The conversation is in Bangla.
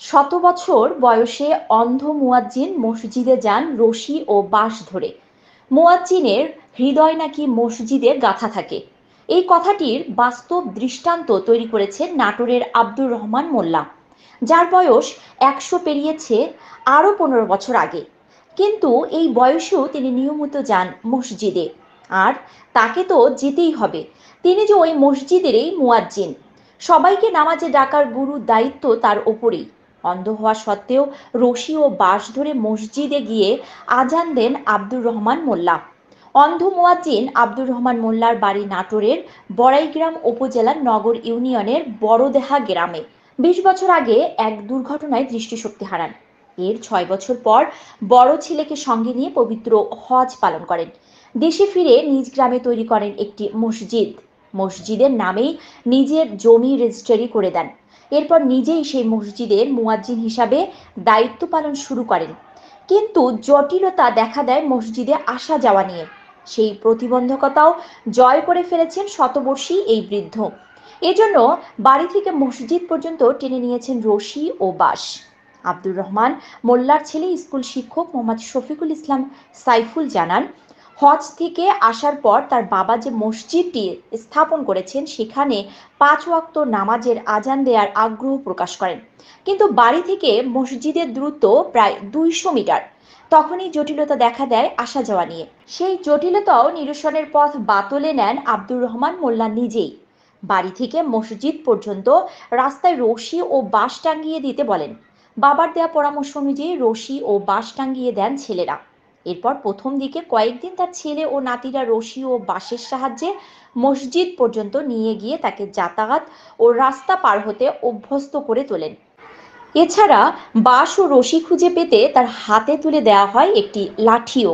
শত বছর বয়সে অন্ধ মুয়াজ্জিন মসজিদে যান রশি ও বাঁশ ধরে। মুয়াজ্জিনের হৃদয় নাকি মসজিদে গাঁথা থাকে। এই কথাটির বাস্তব দৃষ্টান্ত তৈরি করেছেন নাটোরের আব্দুর রহমান মোল্লা, যার বয়স ১০০ পেরিয়েছে আরও ১৫ বছর আগে। কিন্তু এই বয়সেও তিনি নিয়মিত যান মসজিদে, আর তাকে তো যেতেই হবে। তিনি যে ওই মসজিদেরই মুয়াজ্জিন। সবাইকে নামাজে ডাকার গুরু দায়িত্ব তার ওপরেই। অন্ধ হওয়া সত্ত্বেও রশি ও বাঁশ ধরে মসজিদে গিয়ে আজান দেন আব্দুর রহমান মোল্লা। অন্ধ মুয়াজ্জিন আব্দুর রহমান মোল্লার বাড়ি নাটোরের বড়াইগ্রাম উপজেলার নগর ইউনিয়নের বড়দেহা গ্রামে। ২০ বছর আগে এক দুর্ঘটনায় দৃষ্টিশক্তি হারান। এর ৬ বছর পর বড় ছেলেকে সঙ্গে নিয়ে পবিত্র হজ পালন করেন। দেশে ফিরে নিজ গ্রামে তৈরি করেন একটি মসজিদ। মসজিদের নামেই নিজের জমি রেজিস্ট্রি করে দেন। এরপর নিজেই সেই মসজিদের মুয়াজ্জিন হিসাবে দায়িত্ব পালন শুরু করেন। কিন্তু জটিলতা দেখা দেয় মসজিদে আসা যাওয়া নিয়ে। সেই প্রতিবন্ধকতাও জয় করে ফেলেছেন শতবর্ষী এই বৃদ্ধ। এজন্য বাড়ি থেকে মসজিদ পর্যন্ত টেনে নিয়েছেন রশি ও বাঁশ। আব্দুর রহমান মোল্লার ছেলে স্কুল শিক্ষক মোহাম্মদ শফিকুল ইসলাম সাইফুল জানান, হজ থেকে আসার পর তার বাবা যে মসজিদটি স্থাপন করেছেন সেখানে ৫ ওয়াক্ত নামাজের আজান দেওয়ার আগ্রহ প্রকাশ করেন। কিন্তু বাড়ি থেকে মসজিদের দূরত্ব প্রায় ২০০ মিটার। তখনই জটিলতা দেখা দেয় আসা যাওয়া নিয়ে। সেই জটিলতাও নিরসনের পথ বাতলে নেন আব্দুর রহমান মোল্লা নিজেই। বাড়ি থেকে মসজিদ পর্যন্ত রাস্তায় রশি ও বাঁশ টাঙ্গিয়ে দিতে বলেন। বাবার দেয়া পরামর্শ অনুযায়ী রশি ও বাঁশ টাঙ্গিয়ে দেন ছেলেরা। এরপর প্রথম দিকে কয়েকদিন তার ছেলে ও নাতিরা রশি ও বাঁশের সাহায্যে মসজিদ পর্যন্ত নিয়ে গিয়ে তাকে যাতায়াত ও রাস্তা পার হতে অভ্যস্ত করে তোলেন। এছাড়া বাঁশ ও রশি খুঁজে পেতে তার হাতে তুলে দেওয়া হয় একটি লাঠিও।